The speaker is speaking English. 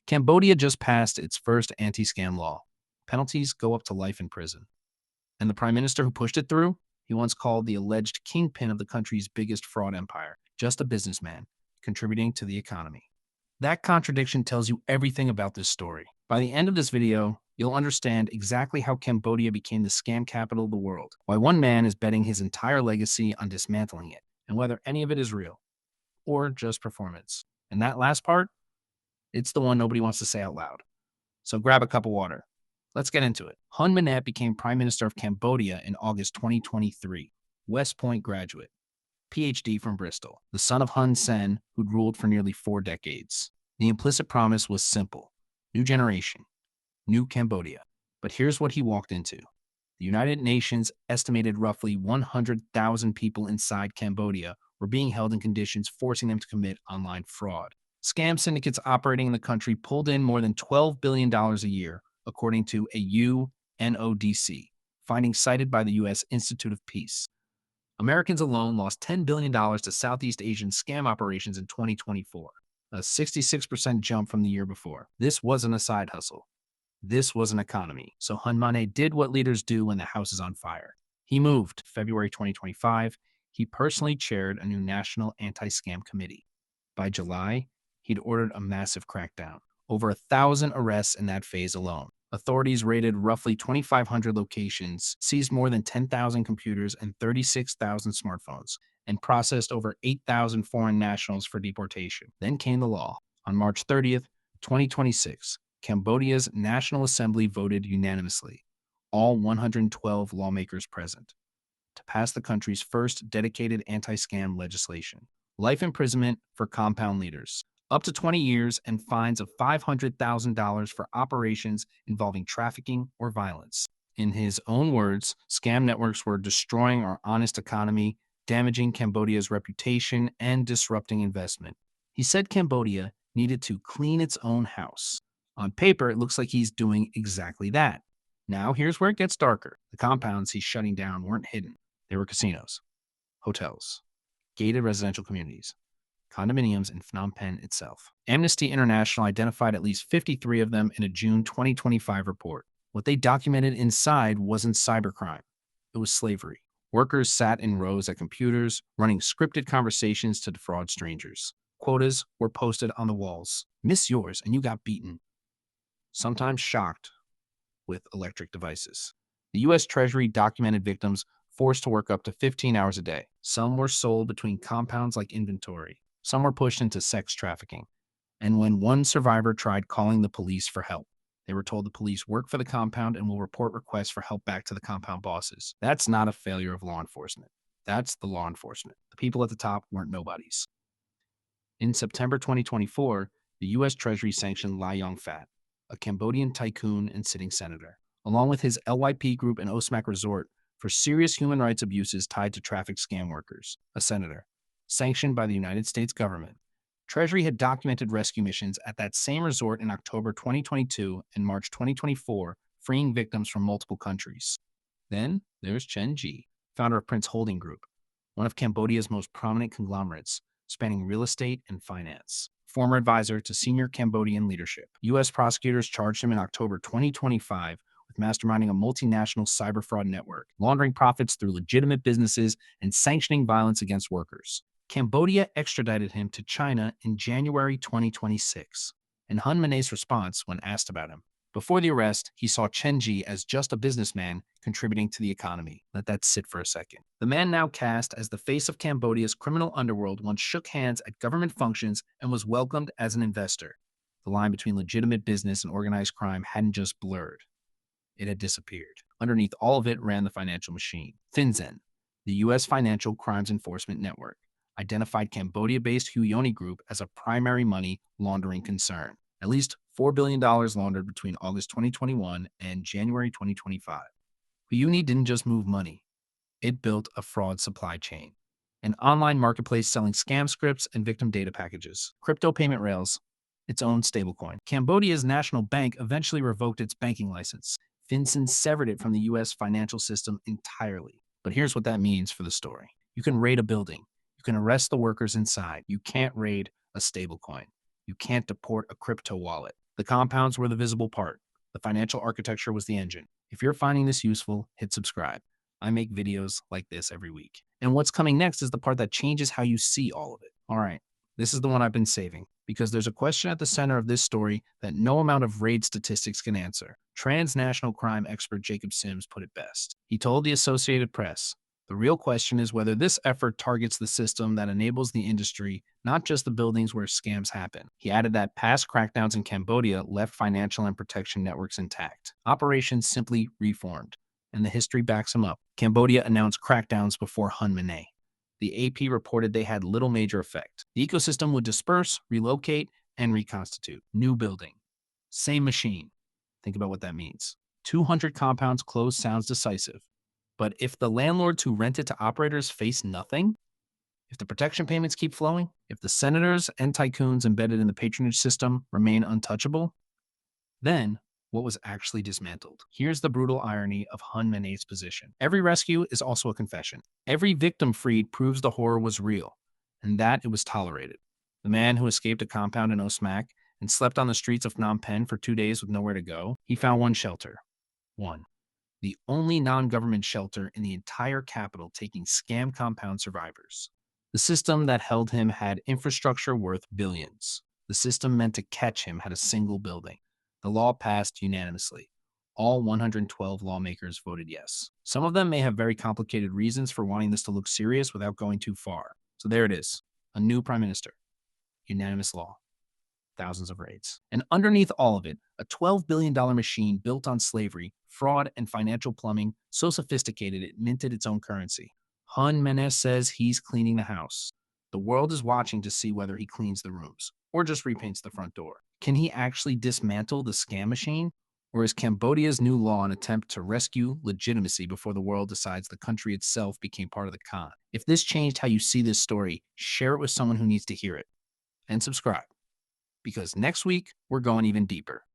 Cambodia just passed its first anti-scam law. Penalties go up to life in prison. And the prime minister who pushed it through? He once called the alleged kingpin of the country's biggest fraud empire just a businessman, contributing to the economy. That contradiction tells you everything about this story. By the end of this video, you'll understand exactly how Cambodia became the scam capital of the world, why one man is betting his entire legacy on dismantling it, and whether any of it is real or just performance. And that last part, it's the one nobody wants to say out loud. So grab a cup of water. Let's get into it. Hun Manet became Prime Minister of Cambodia in August 2023. West Point graduate, PhD from Bristol, the son of Hun Sen, who'd ruled for nearly 4 decades. The implicit promise was simple: new generation, new Cambodia. But here's what he walked into. The United Nations estimated roughly 100,000 people inside Cambodia were being held in conditions forcing them to commit online fraud. Scam syndicates operating in the country pulled in more than $12 billion a year, according to a UNODC, finding cited by the U.S. Institute of Peace. Americans alone lost $10 billion to Southeast Asian scam operations in 2024, a 66% jump from the year before. This wasn't a side hustle. This was an economy. So Hun Manet did what leaders do when the house is on fire. He moved. February 2025, he personally chaired a new national anti-scam committee. By July, he'd ordered a massive crackdown. Over 1,000 arrests in that phase alone. Authorities raided roughly 2,500 locations, seized more than 10,000 computers and 36,000 smartphones, and processed over 8,000 foreign nationals for deportation. Then came the law. On March 30th, 2026, Cambodia's National Assembly voted unanimously, all 112 lawmakers present, to pass the country's first dedicated anti-scam legislation. Life imprisonment for compound leaders, up to 20 years, and fines of $500,000 for operations involving trafficking or violence. In his own words, scam networks were destroying our honest economy, damaging Cambodia's reputation, and disrupting investment. He said Cambodia needed to clean its own house. On paper, it looks like he's doing exactly that. Now, here's where it gets darker. The compounds he's shutting down weren't hidden. They were casinos, hotels, gated residential communities, condominiums in Phnom Penh itself. Amnesty International identified at least 53 of them in a June 2025 report. What they documented inside wasn't cybercrime. It was slavery. Workers sat in rows at computers, running scripted conversations to defraud strangers. Quotas were posted on the walls. Miss yours and you got beaten. Sometimes shocked with electric devices. The U.S. Treasury documented victims forced to work up to 15 hours a day. Some were sold between compounds like inventory. Some were pushed into sex trafficking. And when one survivor tried calling the police for help, they were told the police work for the compound and will report requests for help back to the compound bosses. That's not a failure of law enforcement. That's the law enforcement. The people at the top weren't nobodies. In September 2024, the U.S. Treasury sanctioned Lai Yong-fat, a Cambodian tycoon and sitting senator, along with his LYP group and Osmak Resort, for serious human rights abuses tied to trafficked scam workers. A senator, sanctioned by the United States government. Treasury had documented rescue missions at that same resort in October 2022 and March 2024, freeing victims from multiple countries. Then there's Chen Ji, founder of Prince Holding Group, one of Cambodia's most prominent conglomerates, spanning real estate and finance. Former advisor to senior Cambodian leadership. U.S. prosecutors charged him in October 2025 with masterminding a multinational cyberfraud network, laundering profits through legitimate businesses, and sanctioning violence against workers. Cambodia extradited him to China in January 2026. And Hun Manet's response when asked about him. Before the arrest, he saw Chen Ji as just a businessman contributing to the economy. Let that sit for a second. The man now cast as the face of Cambodia's criminal underworld once shook hands at government functions and was welcomed as an investor. The line between legitimate business and organized crime hadn't just blurred. It had disappeared. Underneath all of it ran the financial machine. FinCEN, the U.S. Financial Crimes Enforcement Network, identified Cambodia-based Huyoni Group as a primary money laundering concern. At least $4 billion laundered between August 2021 and January 2025. Huyoni didn't just move money. It built a fraud supply chain. An online marketplace selling scam scripts and victim data packages. Crypto payment rails, its own stablecoin. Cambodia's national bank eventually revoked its banking license. FinCEN severed it from the U.S. financial system entirely. But here's what that means for the story. You can raid a building. You can arrest the workers inside. You can't raid a stablecoin. You can't deport a crypto wallet. The compounds were the visible part. The financial architecture was the engine. If you're finding this useful, hit subscribe. I make videos like this every week. And what's coming next is the part that changes how you see all of it. All right, this is the one I've been saving because there's a question at the center of this story that no amount of raid statistics can answer. Transnational crime expert Jacob Sims put it best. He told the Associated Press, "The real question is whether this effort targets the system that enables the industry, not just the buildings where scams happen." He added that past crackdowns in Cambodia left financial and protection networks intact. Operations simply reformed, and the history backs him up. Cambodia announced crackdowns before Manet. The AP reported they had little major effect. The ecosystem would disperse, relocate, and reconstitute. New building. Same machine. Think about what that means. 200 compounds closed sounds decisive. But if the landlords who rent it to operators face nothing, if the protection payments keep flowing, if the senators and tycoons embedded in the patronage system remain untouchable, then what was actually dismantled? Here's the brutal irony of Manet's position. Every rescue is also a confession. Every victim freed proves the horror was real, and that it was tolerated. The man who escaped a compound in Osmak and slept on the streets of Phnom Penh for 2 days with nowhere to go, he found one shelter. One. The only non-government shelter in the entire capital taking scam compound survivors. The system that held him had infrastructure worth billions. The system meant to catch him had a single building. The law passed unanimously. All 112 lawmakers voted yes. Some of them may have very complicated reasons for wanting this to look serious without going too far. So there it is, a new prime minister. Unanimous law. Thousands of raids. And underneath all of it, a $12 billion machine built on slavery, fraud, and financial plumbing, so sophisticated it minted its own currency. Manet says he's cleaning the house. The world is watching to see whether he cleans the rooms or just repaints the front door. Can he actually dismantle the scam machine? Or is Cambodia's new law an attempt to rescue legitimacy before the world decides the country itself became part of the con? If this changed how you see this story, share it with someone who needs to hear it. And subscribe, because next week we're going even deeper.